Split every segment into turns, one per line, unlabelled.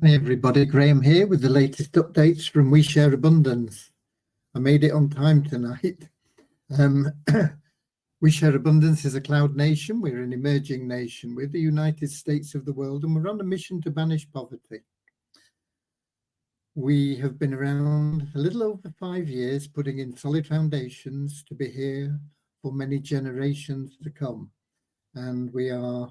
Hi everybody, Graham here with the latest updates from We Share Abundance. I made it on time tonight. We Share Abundance is a cloud nation. We're an emerging nation. We're the United States of the world, and we're on a mission to banish poverty. We have been around a little over 5 years, putting in solid foundations to be here for many generations to come. And we are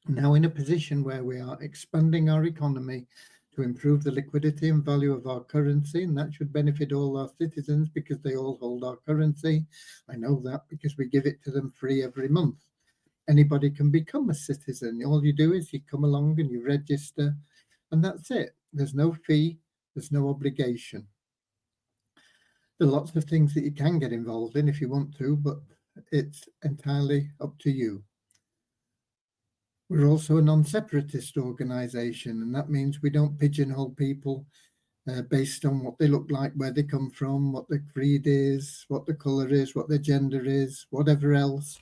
now in a position where we are expanding our economy to improve the liquidity and value of our currency, and that should benefit all our citizens because they all hold our currency. I know that because we give it to them free every month. Anybody can become a citizen. All you do is you come along and you register, and that's it. There's no fee, there's no obligation. There are lots of things that you can get involved in if you want to, but it's entirely up to you. We're also a non-separatist organisation, and that means we don't pigeonhole people based on what they look like, where they come from, what their creed is, what the colour is, what their gender is, whatever else.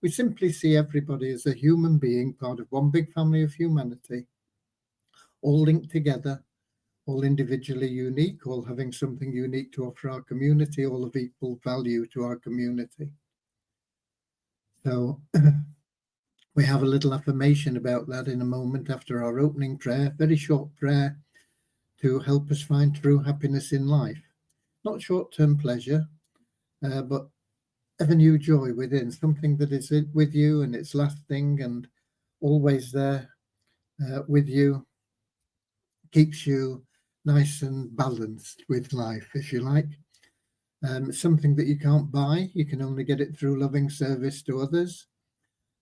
We simply see everybody as a human being, part of one big family of humanity, all linked together, all individually unique, all having something unique to offer our community, all of equal value to our community. So we have a little affirmation about that in a moment after our opening prayer, very short prayer to help us find true happiness in life. Not short-term pleasure, but ever new joy within, something that is with you and it's lasting and always there with you, keeps you nice and balanced with life, if you like. Something that you can't buy, you can only get it through loving service to others.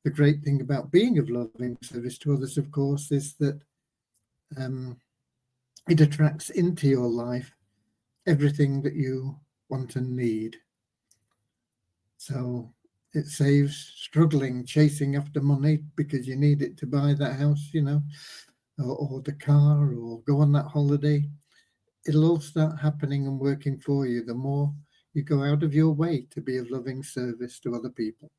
The great thing about being of loving service to others, of course, is that it attracts into your life everything that you want and need. So it saves struggling, chasing after money because you need it to buy that house, or the car, or go on that holiday. It'll all start happening and working for you the more you go out of your way to be of loving service to other people.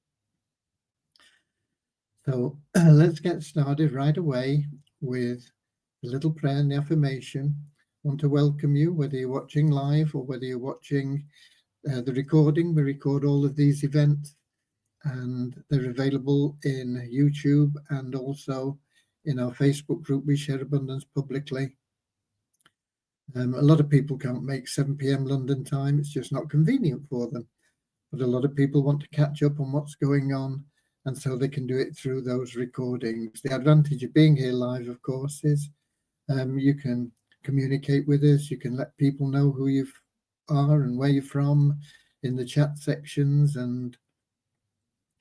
So let's get started right away with the little prayer and the affirmation. I want to welcome you, whether you're watching live or whether you're watching the recording. We record all of these events and they're available in YouTube and also in our Facebook group, We Share Abundance, publicly. A lot of people can't make 7 p.m. London time. It's just not convenient for them. But a lot of people want to catch up on what's going on, and so they can do it through those recordings. The advantage of being here live, of course, is you can communicate with us. You can let people know who you are and where you're from in the chat sections. And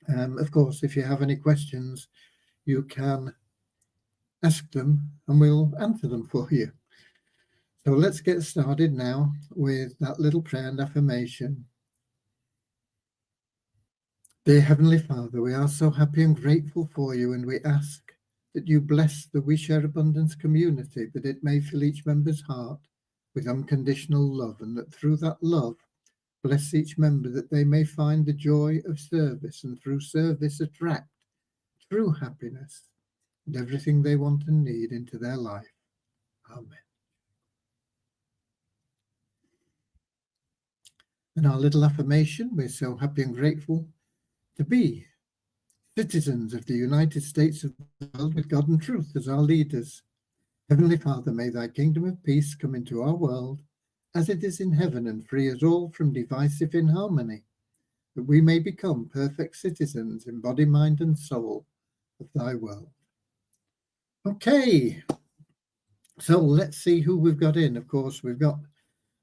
of course, if you have any questions, you can ask them and we'll answer them for you. So let's get started now with that little prayer and affirmation. Dear Heavenly Father, we are so happy and grateful for you, and we ask that you bless the We Share Abundance community, that it may fill each member's heart with unconditional love, and that through that love, bless each member that they may find the joy of service, and through service attract true happiness and everything they want and need into their life. Amen. And our little affirmation, we're so happy and grateful to be citizens of the United States of the world with God and truth as our leaders. Heavenly Father, may thy kingdom of peace come into our world as it is in heaven, and free us all from divisive inharmony, that we may become perfect citizens in body, mind and soul of thy world. Okay, so let's see who we've got in. Of course, we've got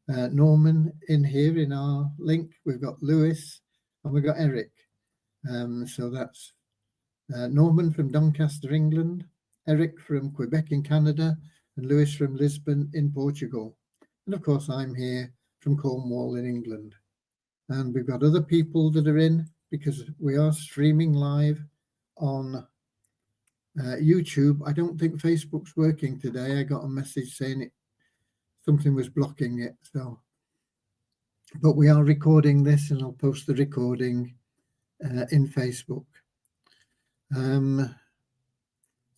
Norman in here in our link. We've got Lewis and we've got Eric. So that's Norman from Doncaster, England, Eric from Quebec in Canada, and Lewis from Lisbon in Portugal. And of course, I'm here from Cornwall in England. And we've got other people that are in because we are streaming live on YouTube. I don't think Facebook's working today. I got a message saying something was blocking it. But we are recording this, and I'll post the recording in Facebook.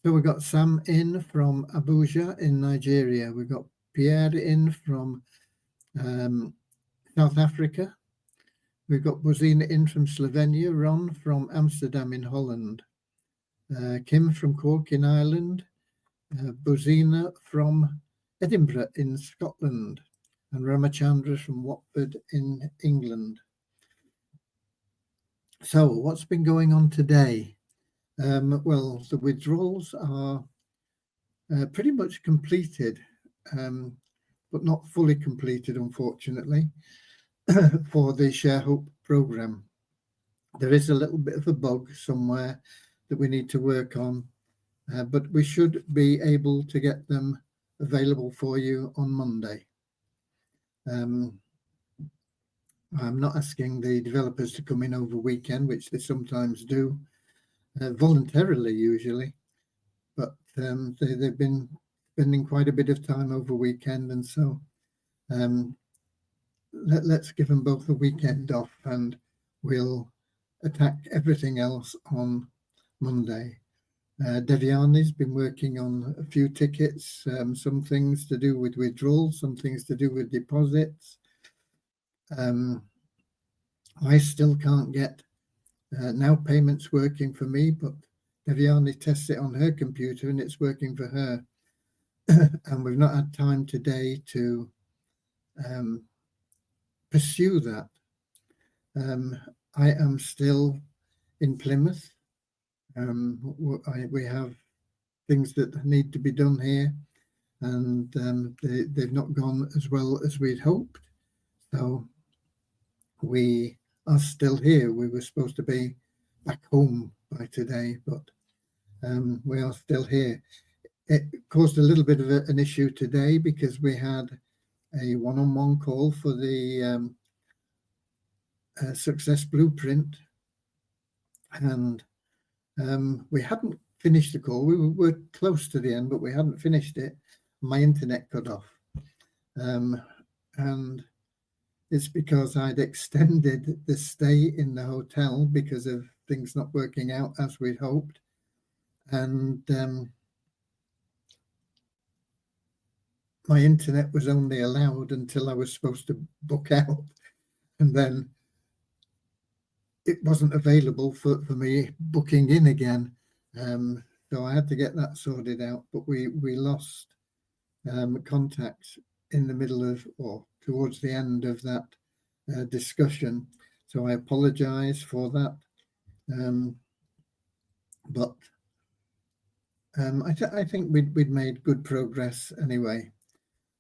So we've got Sam in from Abuja in Nigeria. We've got Pierre in from South Africa. We've got Bozina in from Slovenia, Ron from Amsterdam in Holland, Kim from Cork in Ireland, Bozina from Edinburgh in Scotland, and Ramachandra from Watford in England. So what's been going on today? Well, the withdrawals are pretty much completed, but not fully completed, unfortunately, for the ShareHope program. There is a little bit of a bug somewhere that we need to work on, but we should be able to get them available for you on Monday. I'm not asking the developers to come in over weekend, which they sometimes do, voluntarily usually, but they've been spending quite a bit of time over weekend, and so let's give them both a weekend off, and we'll attack everything else on Monday. Devyani's been working on a few tickets, some things to do with withdrawals, some things to do with deposits. I still can't get now payments working for me, but Devyani tests it on her computer and it's working for her. And we've not had time today to pursue that. I am still in Plymouth. We have things that need to be done here, and they've not gone as well as we'd hoped. So we are still here. We were supposed to be back home by today, but we are still here. It caused a little bit of an issue today because we had a one-on-one call for the Success Blueprint, and we hadn't finished the call. We were close to the end, but we hadn't finished it. My internet cut off, and it's because I'd extended the stay in the hotel because of things not working out as we'd hoped, and my internet was only allowed until I was supposed to book out, and then it wasn't available for me booking in again. So I had to get that sorted out, but we lost contact in the middle of, or towards the end of that discussion. So I apologize for that. But I think we'd made good progress anyway.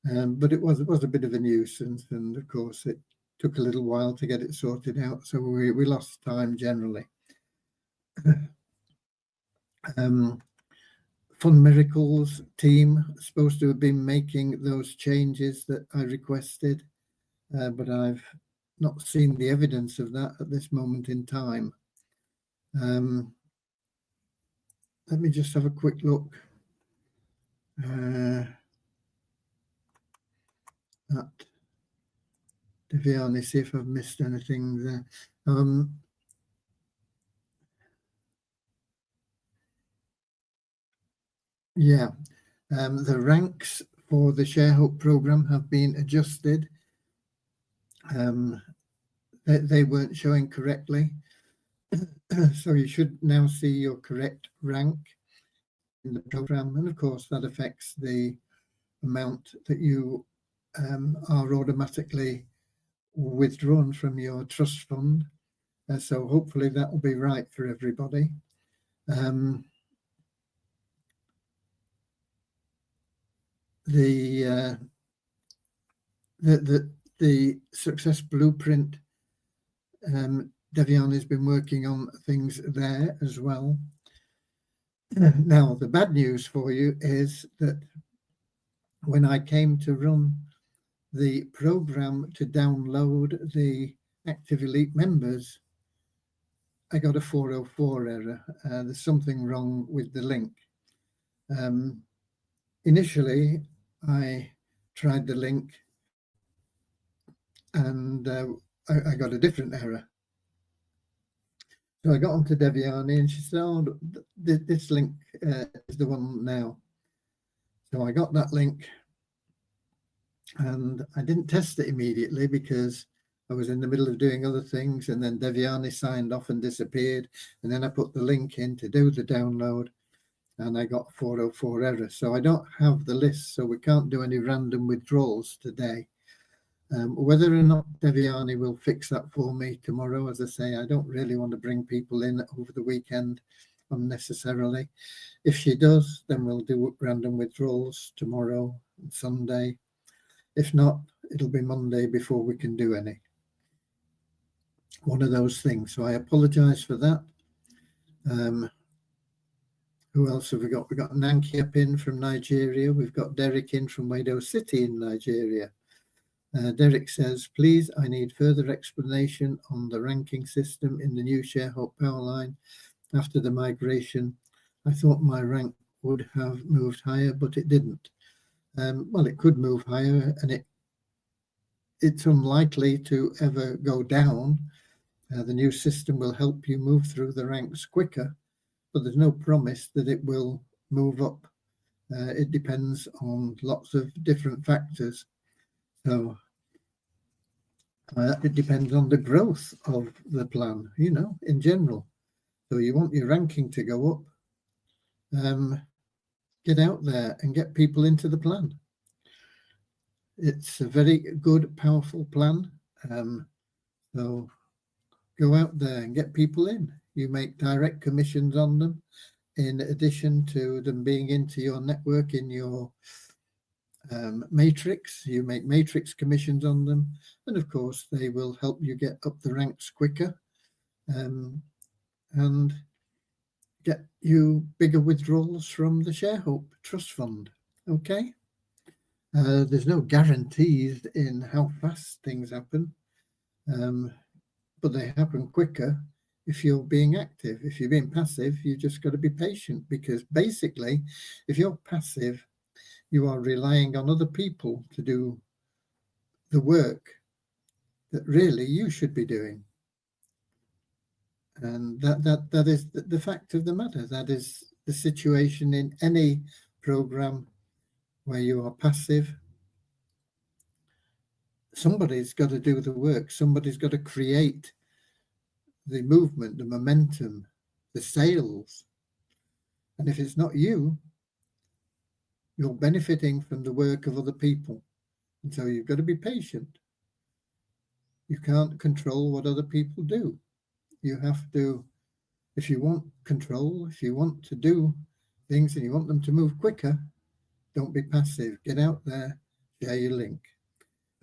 But it was a bit of a nuisance, and of course it took a little while to get it sorted out, so we lost time generally. Fun Miracles team supposed to have been making those changes that I requested, but I've not seen the evidence of that at this moment in time. Let me just have a quick look at Devyani, see if I've missed anything there. Yeah, the ranks for the ShareHope program have been adjusted. They weren't showing correctly. So you should now see your correct rank in the program. And of course, that affects the amount that you are automatically withdrawn from your trust fund. So hopefully that will be right for everybody. The Success Blueprint, Devyani has been working on things there as well. Now, the bad news for you is that when I came to run the program to download the Active Elite members, I got a 404 error. There's something wrong with the link. Initially, I tried the link and I got a different error. So I got onto Devyani and she said, oh, this link is the one now. So I got that link and I didn't test it immediately because I was in the middle of doing other things, and then Devyani signed off and disappeared. And then I put the link in to do the download and I got 404 error. So I don't have the list, so we can't do any random withdrawals today. Whether or not Devyani will fix that for me tomorrow, as I say, I don't really want to bring people in over the weekend unnecessarily. If she does, then we'll do random withdrawals tomorrow and Sunday. If not, it'll be Monday before we can do any. One of those things. So I apologise for that. Who else have we got? We've got Nanki up in from Nigeria. We've got Derek in from Wado City in Nigeria. Derek says, please, I need further explanation on the ranking system in the new ShareHope Powerline after the migration. I thought my rank would have moved higher, but it didn't. Well, it could move higher, and it's unlikely to ever go down. The new system will help you move through the ranks quicker, but there's no promise that it will move up. It depends on lots of different factors. So it depends on the growth of the plan, in general. So you want your ranking to go up. Get out there and get people into the plan. It's a very good, powerful plan. So go out there and get people in. You make direct commissions on them in addition to them being into your network in your matrix. You make matrix commissions on them, and of course they will help you get up the ranks quicker and get you bigger withdrawals from the ShareHope Trust Fund. Okay, there's no guarantees in how fast things happen, but they happen quicker if you're being active. If you're being passive, you just got to be patient, because basically if you're passive, you are relying on other people to do the work that really you should be doing. And that is the fact of the matter. That is the situation in any program where you are passive. Somebody's got to do the work. Somebody's got to create the movement, the momentum, the sales. And if it's not you, you're benefiting from the work of other people. And so you've got to be patient. You can't control what other people do. You have to, if you want control, if you want to do things and you want them to move quicker, don't be passive. Get out there, share your link.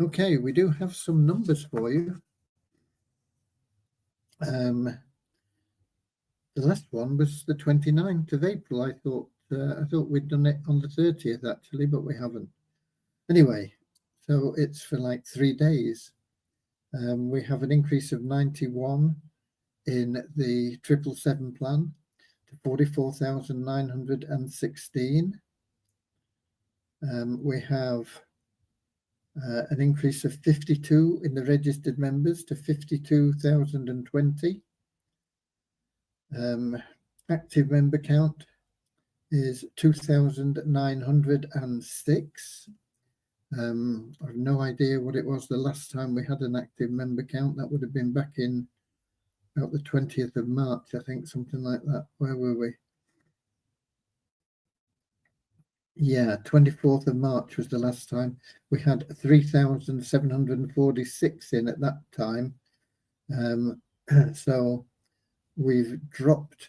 Okay, we do have some numbers for you. The last one was the 29th of April. I thought we'd done it on the 30th actually, but we haven't. Anyway, so it's for like 3 days. We have an increase of 91 in the 777 plan to 44,916. We have an increase of 52 in the registered members to 52,020. Active member count is 2,906. I have no idea what it was the last time we had an active member count. That would have been back in about the 20th of March, I think, something like that. Where were we? Yeah, 24th of March was the last time. We had 3,746 in at that time. So we've dropped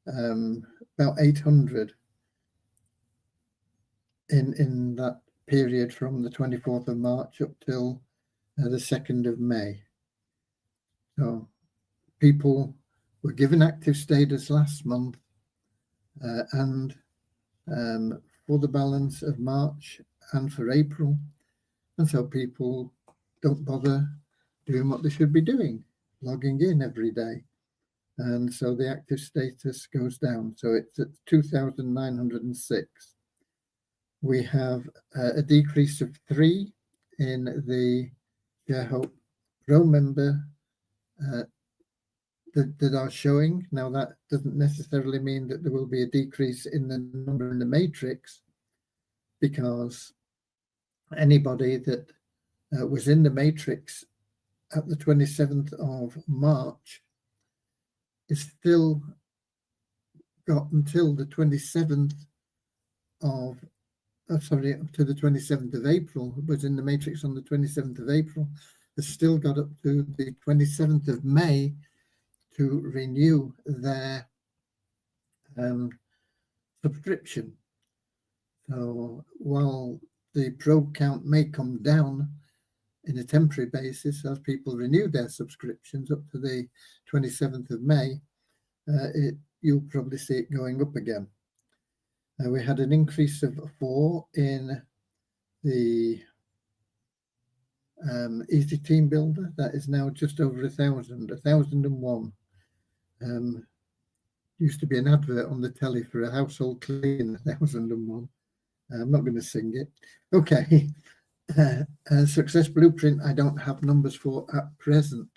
about 800 in that period from the 24th of March up till the 2nd of May. So people were given active status last month and for the balance of March and for April. And so people don't bother doing what they should be doing, logging in every day. And so the active status goes down. So it's at 2,906. We have a decrease of 3 in the ShareHope Pro member that are showing. Now, that doesn't necessarily mean that there will be a decrease in the number in the matrix, because anybody that was in the matrix at the 27th of March is still got until the 27th of, sorry, up to the 27th of April, was in the matrix on the 27th of April, has still got up to the 27th of May to renew their subscription. So while the probe count may come down in a temporary basis as people renew their subscriptions up to the 27th of May, you'll probably see it going up again. We had an increase of 4 in the Easy Team Builder. That is now just over 1,000, 1,001. Used to be an advert on the telly for a household clean, 1,001. I'm not going to sing it. Okay. Success Blueprint, I don't have numbers for at present.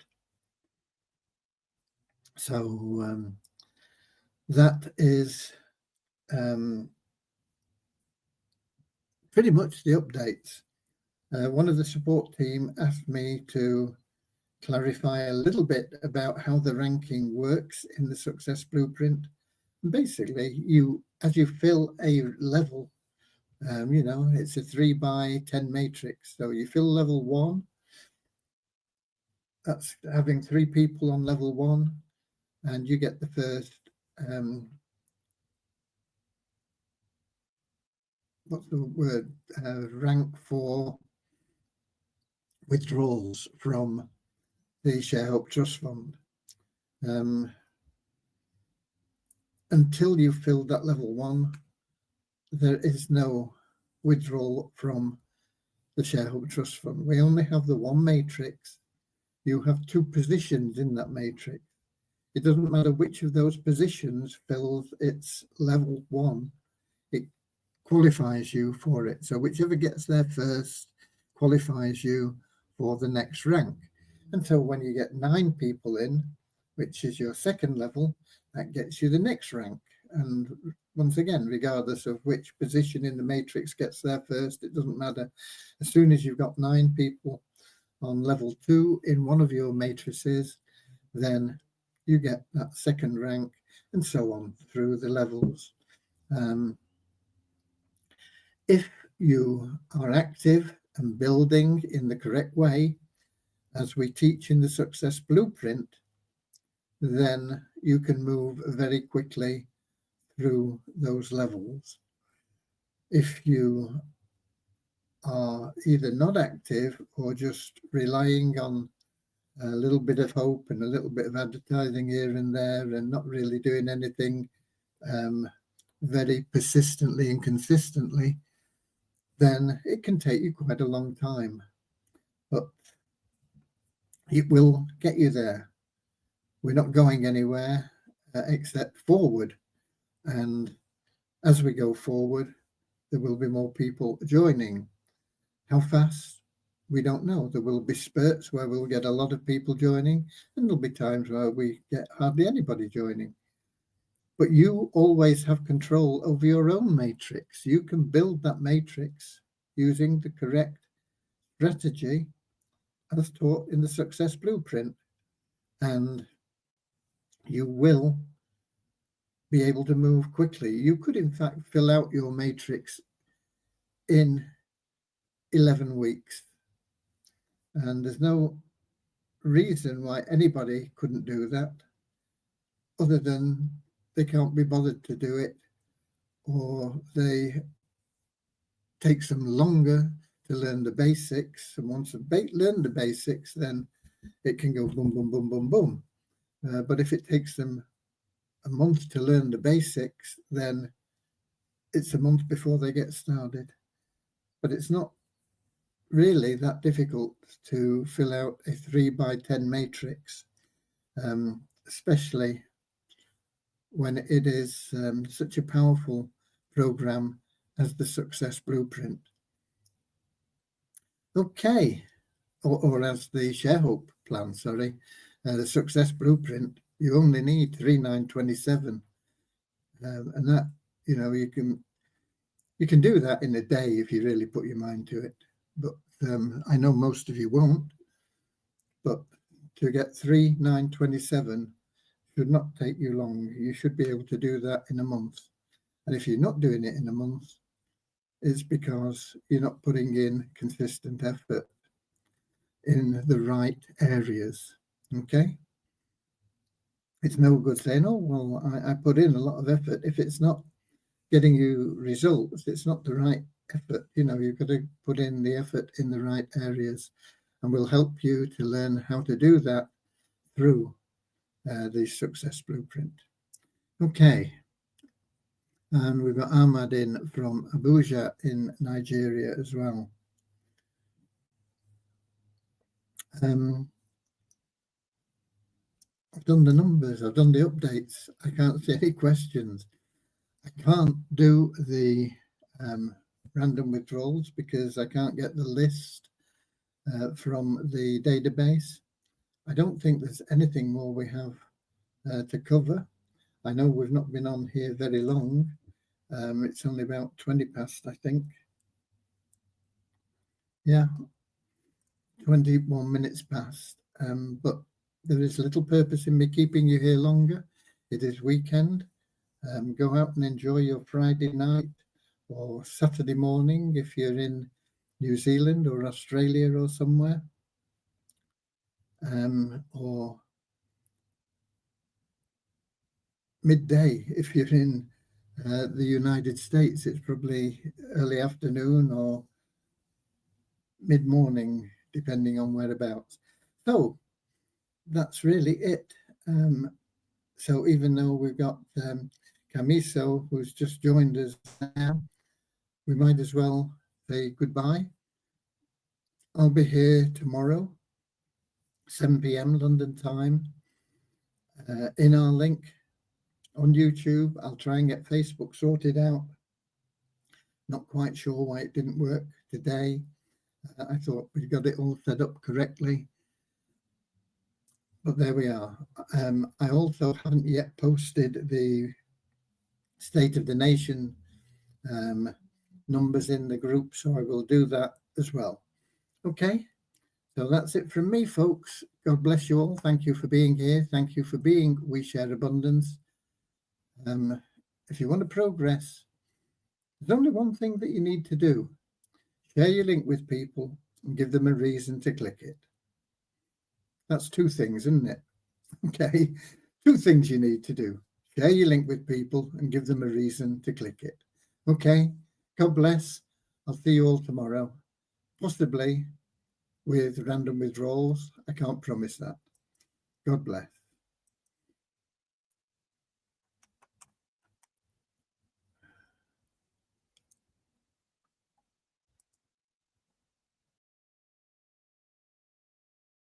So that is pretty much the updates. One of the support team asked me to clarify a little bit about how the ranking works in the Success Blueprint. Basically, as you fill a level, it's a 3x10 matrix. So you fill level 1, that's having 3 people on level 1, and you get the first, what's the word, rank for withdrawals from the ShareHope Trust Fund. Until you've filled that level 1, there is no withdrawal from the ShareHope Trust Fund. We only have the one matrix. You have 2 positions in that matrix. It doesn't matter which of those positions fills its level 1, it qualifies you for it. So whichever gets there first qualifies you for the next rank. Until when you get 9 people in, which is your second level, that gets you the next rank. And once again, regardless of which position in the matrix gets there first, it doesn't matter. As soon as you've got 9 people on level 2 in one of your matrices, then you get that second rank, and so on through the levels. If you are active and building in the correct way, as we teach in the Success Blueprint, then you can move very quickly through those levels. If you are either not active or just relying on a little bit of hope and a little bit of advertising here and there and not really doing anything very persistently and consistently, then it can take you quite a long time. But it will get you there. We're not going anywhere except forward. And as we go forward, there will be more people joining. How fast? We don't know. There will be spurts where we'll get a lot of people joining, and there'll be times where we get hardly anybody joining. But you always have control over your own matrix. You can build that matrix using the correct strategy as taught in the Success Blueprint, and you will be able to move quickly. You could, in fact, fill out your matrix in 11 weeks. And there's no reason why anybody couldn't do that, other than they can't be bothered to do it, or they takes them longer to learn the basics. And once they learn the basics, then it can go boom, boom, boom, boom, boom. But if it takes them a month to learn the basics, then it's a month before they get started. But it's not really that difficult to fill out a 3x10 matrix, especially when it is such a powerful program as the Success Blueprint. Okay, or as the ShareHope plan, sorry. The Success Blueprint You only need 3,927. And that, you can do that in a day if you really put your mind to it. But I know most of you won't. But to get 3,927 should not take you long. You should be able to do that in a month. And if you're not doing it in a month, it's because you're not putting in consistent effort in the right areas. Okay? It's no good saying, oh, well, I put in a lot of effort. If it's not getting you results, it's not the right effort. You've got to put in the effort in the right areas, and we'll help you to learn how to do that through the Success Blueprint. Okay. And we've got Ahmad in from Abuja in Nigeria as well. I've done the numbers, I've done the updates. I can't see any questions. I can't do the random withdrawals because I can't get the list from the database. I don't think there's anything more we have to cover. I know we've not been on here very long. It's only about 20 past, I think. Yeah, 21 minutes past. But there is little purpose in me keeping you here longer. It is weekend. Go out and enjoy your Friday night or Saturday morning if you're in New Zealand or Australia or somewhere. Or midday if you're in the United States. It's probably early afternoon or mid-morning, depending on whereabouts. So that's really it. So even though we've got Camiso, who's just joined us now, we might as well say goodbye. I'll be here tomorrow, 7 p.m. London time, in our link on YouTube. I'll try and get Facebook sorted out. Not quite sure why it didn't work today. I thought we got it all set up correctly. But there we are. I also haven't yet posted the State of the Nation numbers in the group, so I will do that as well. Okay, so that's it from me, folks. God bless you all. Thank you for being here. Thank you for being We Share Abundance. If you want to progress, there's only one thing that you need to do. Share your link with people and give them a reason to click it. That's two things, isn't it? Okay, two things you need to do. Share your link with people and give them a reason to click it. Okay, God bless. I'll see you all tomorrow, possibly with random withdrawals. I can't promise that. God bless.